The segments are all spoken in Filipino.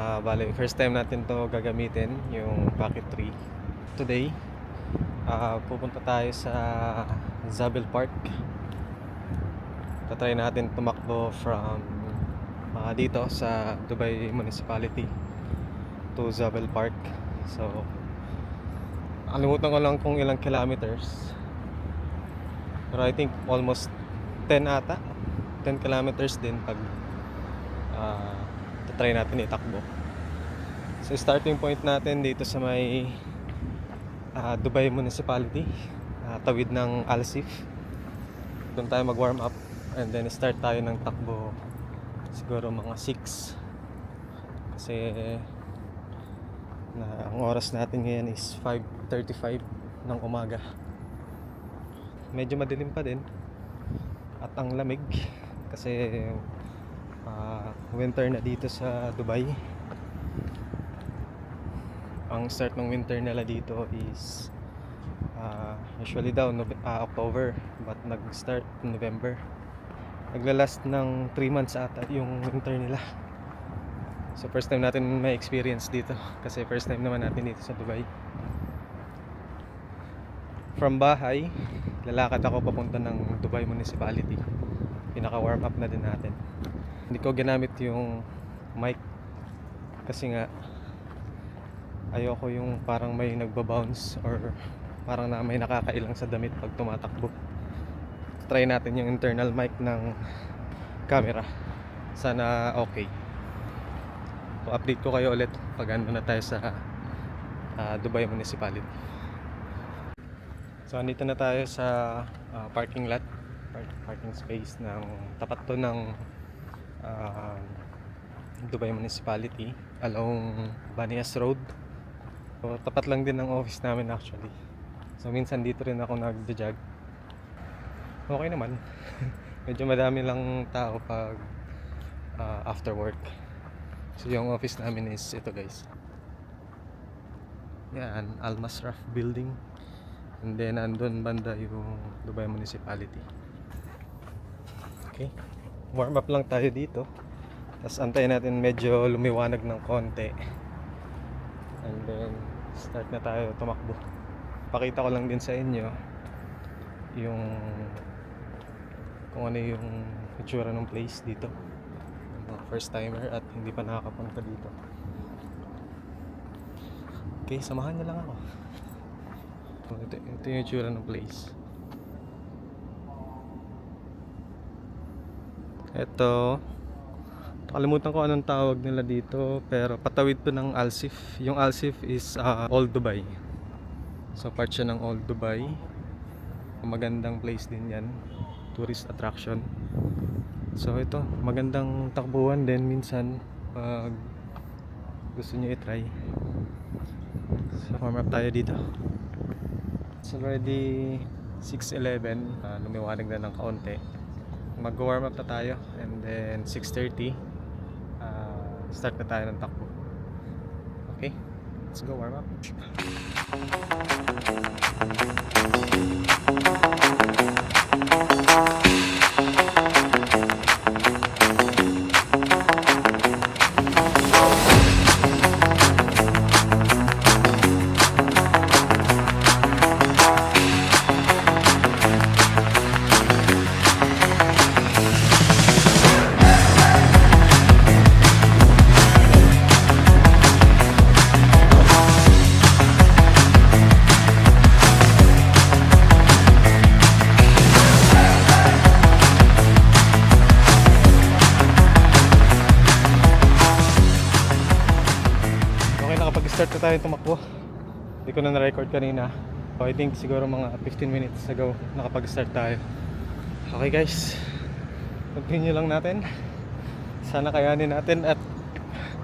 Bale, first time natin to gagamitin, yung Pocket 3. Today, pupunta tayo sa Zabel Park. Tatry natin tumakbo from dito sa Dubai Municipality to Zabel Park. So, nakalimutan ko lang kung ilang kilometers. Pero I think almost 10 ata. 10 kilometers din pag try natin itakbo. So starting point natin dito sa may Dubai Municipality, tawid ng Al-Sif. Doon tayo mag-warm up and then start tayo ng takbo siguro mga 6 kasi ang oras natin ngayon is 5:35 ng umaga. Medyo madilim pa din at ang lamig kasi winter na dito sa Dubai. Ang start ng winter nila dito is usually daw October, but nag-start November. Naglalast ng 3 months ata yung winter nila. So first time natin may experience dito kasi first time naman natin dito sa Dubai. From bahay, lalakad ako papunta ng Dubai Municipality. Pinaka warm up na din natin. Hindi ko ginamit yung mic kasi nga ayoko yung parang may nagbabounce or parang na may nakakailang sa damit pag tumatakbo. Try natin yung internal mic ng camera. Sana okay. So, update ko kayo ulit pag ando na tayo sa Dubai Municipality. So andito na tayo sa parking lot, parking space ng tapat to ng Dubai Municipality along Banias Road. So tapat lang din ng office namin actually. So minsan dito rin ako nagja-jog. Okay naman. Medyo madami lang tao pag after work. So yung office namin is ito guys. Yan, Al Masraf building. And then andun banda yung Dubai Municipality. Okay. Warm up lang tayo dito. Tapos antayin natin medyo lumiwanag ng konti. And then start na tayo tumakbo. Pakita ko lang din sa inyo yung kung ano yung itsura ng place dito. Mga first timer at hindi pa nakakapunta dito. Okay, samahan niyo lang ako. Ito yung itsura ng place. Ito, nakalimutan ko anong tawag nila dito, pero patawid to ng Al-Sif. Yung Al-Sif is Old Dubai. So part siya ng Old Dubai. Magandang place din yan, tourist attraction. So ito, magandang takbuhan din minsan pag gusto nyo i-try. So warm up tayo dito. It's already 6:11, lumiwanag na ng kaunti. Mag-warm up na tayo and then 6:30 start na tayo ng takbo. Okay, let's go warm up. Start na tayo tumakbo. Hindi ko na na-record kanina. So I think siguro mga 15 minutes ago nakapag-start tayo. Okay guys, continue lang natin. Sana kayanin natin at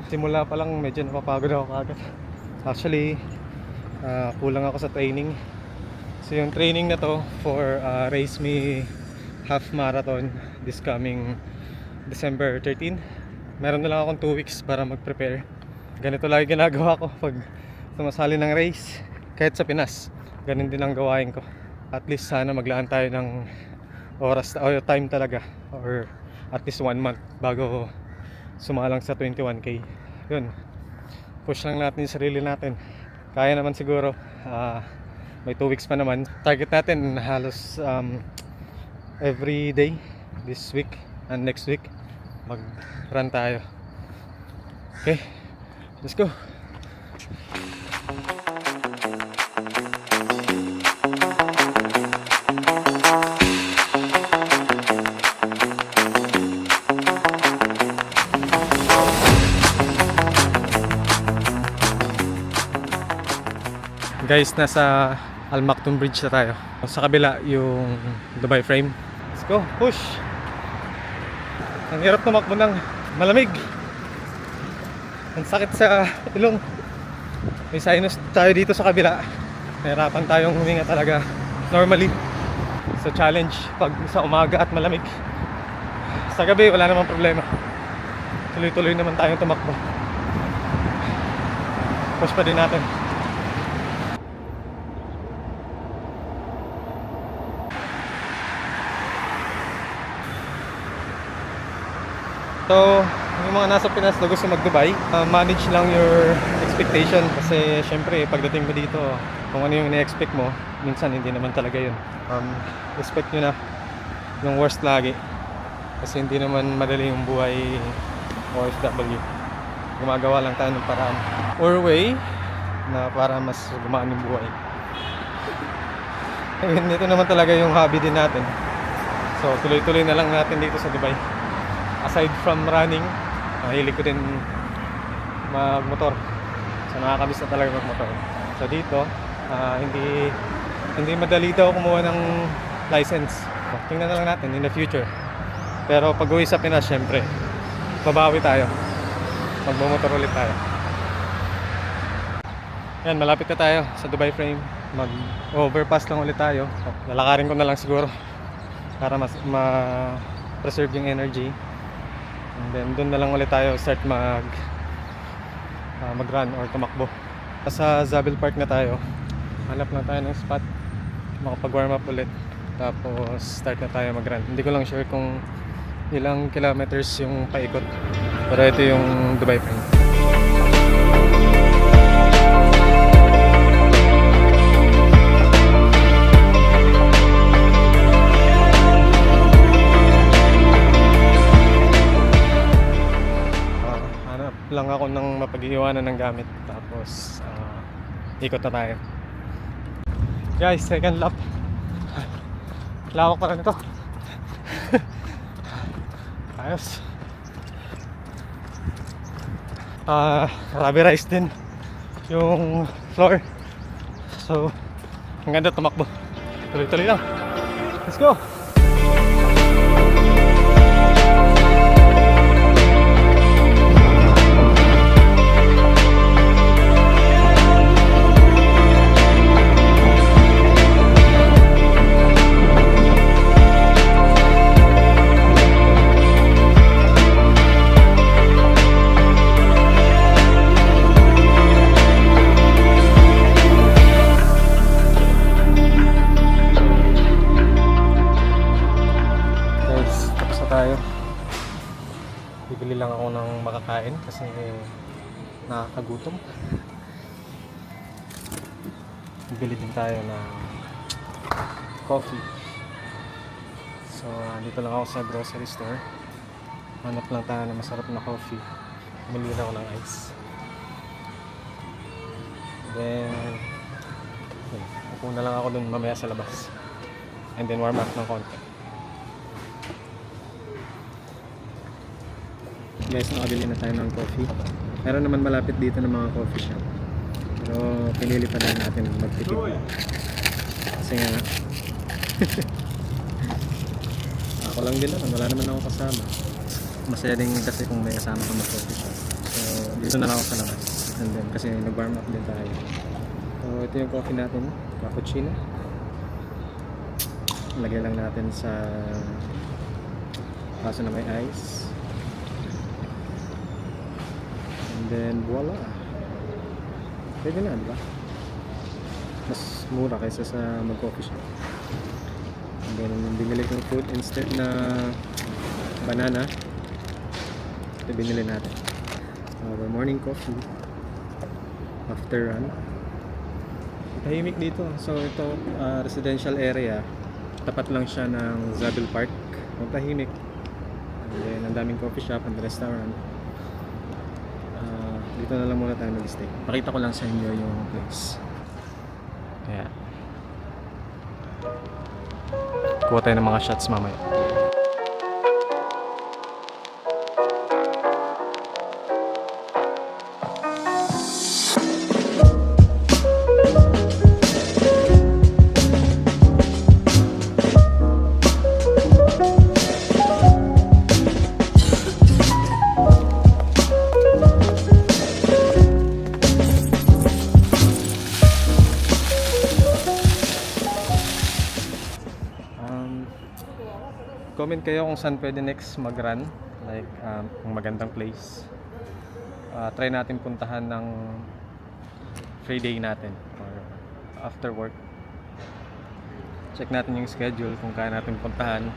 simula pa lang medyo napapagod ako kagad. Actually, kulang ako sa training. So yung training na to for Race Me Half Marathon this coming December 13. Meron na lang akong 2 weeks para mag-prepare. Ganito lagi ginagawa ko pag sumasali ng race. Kahit sa Pinas, ganun din ang gawain ko. At least sana maglaan tayo ng oras o time talaga, or at least 1 month bago sumalang sa 21K. Yun, push lang natin yung sarili natin. Kaya naman siguro. May 2 weeks pa naman. Target natin halos every day this week and next week mag run tayo. Okay, let's go. Guys, nasa Al Maktoum Bridge na tayo. Sa kabila yung Dubai Frame. Let's go, push! Ang hirap tumakbo ng malamig. Ang sakit sa ilong. May sinus tayo dito sa kabila. Nahirapan tayong huminga talaga normally. So challenge pag sa umaga at malamig. Sa gabi wala namang problema. Tuloy-tuloy naman tayong tumakbo. Push pa din natin. So, yung mga nasa Pinas na gusto mag-Dubai, manage lang your expectation. Kasi syempre, pagdating mo dito, kung ano yung ni-expect mo, minsan hindi naman talaga yun. Expect nyo na yung worst lagi. Kasi hindi naman madali yung buhay OFW. Gumagawa lang tayo ng paraan or way na para mas gumaan yung buhay. Ayun, ito naman talaga yung hobby din natin. So, tuloy-tuloy na lang natin dito sa Dubai. Aside from running, mahilig ko din magmotor. So nakakamiss na talaga magmotor. So dito, hindi madali daw kumuha ng license. So, tingnan na lang natin in the future. Pero pag uwi sa Pinas, syempre, babawi tayo. Magmomotor ulit tayo. Yan, malapit na tayo sa Dubai Frame. Mag-overpass lang ulit tayo. So, lalakarin ko na lang siguro para mas ma-preserve yung energy. And then doon na lang ulit tayo start mag-run or tumakbo. Sa Zabel Park na tayo. Hanap lang tayo ng spot, makapag-warm up ulit. Tapos start na tayo mag-run. Hindi ko lang sure kung ilang kilometers yung paikot. Pero ito yung Dubai Frame. Lang ako ng mapag-iwanan ng gamit, tapos ikot na tayo. Guys, second lap. Lawak pa rin ito. Ayos. Rubberized din yung floor. So ang ganda tumakbo. Tuloy-tuloy lang. Let's go. Bibili lang ako ng makakain kasi nakakagutom. Bibili din tayo ng coffee. So dito lang ako sa grocery store. Hanap lang tayo ng masarap na coffee. Bumili ako ng ice. Then upo na lang ako dun mamaya sa labas. And then warm up ng konti. Guys, nakabili na tayo ng coffee. Meron naman malapit dito ng mga coffee shop. Pero pinili pa rin natin magtipid. Kasi nga ako lang din naman, wala naman ako kasama. Masaya din kasi kung may kasama ka mag-coffee shop. So dito na lang ako sa labas. And then kasi nag-warm up din tayo. So ito yung coffee natin, cappuccino. Lagay lang natin sa kaso na may ice. And then voila, pwede na, diba? Mas mura kaysa sa mag-coffee shop. And then binili kong food instead na banana. Ito binili natin our morning coffee. after run. Tahimik dito. So ito, residential area. Tapat lang siya ng Zabel Park. Ang tahimik. And then, ang daming coffee shop and restaurant. Dito na lang muna tayo mag-stay. Pakita ko lang sa inyo yung place. Ayan. Kuha tayo ng mga shots mamaya. Comment kayo kung saan pwede next mag-run, like kung magandang place. Try natin puntahan ng free day natin or after work. Check natin yung schedule kung kaya natin puntahan.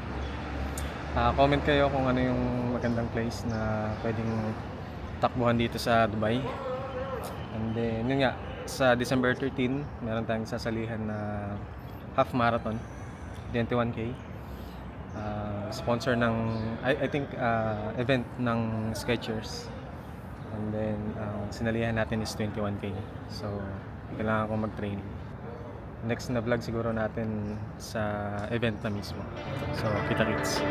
Comment kayo kung ano yung magandang place na pwedeng takbuhan dito sa Dubai. And then yun nga, sa December 13 meron tayong sasalihan na half marathon, 21K. Sponsor ng I think event ng Skechers. And then sinalihan natin is 21K. So kailangan ko mag-training. Next na vlog siguro natin sa event na mismo. So kita-kits.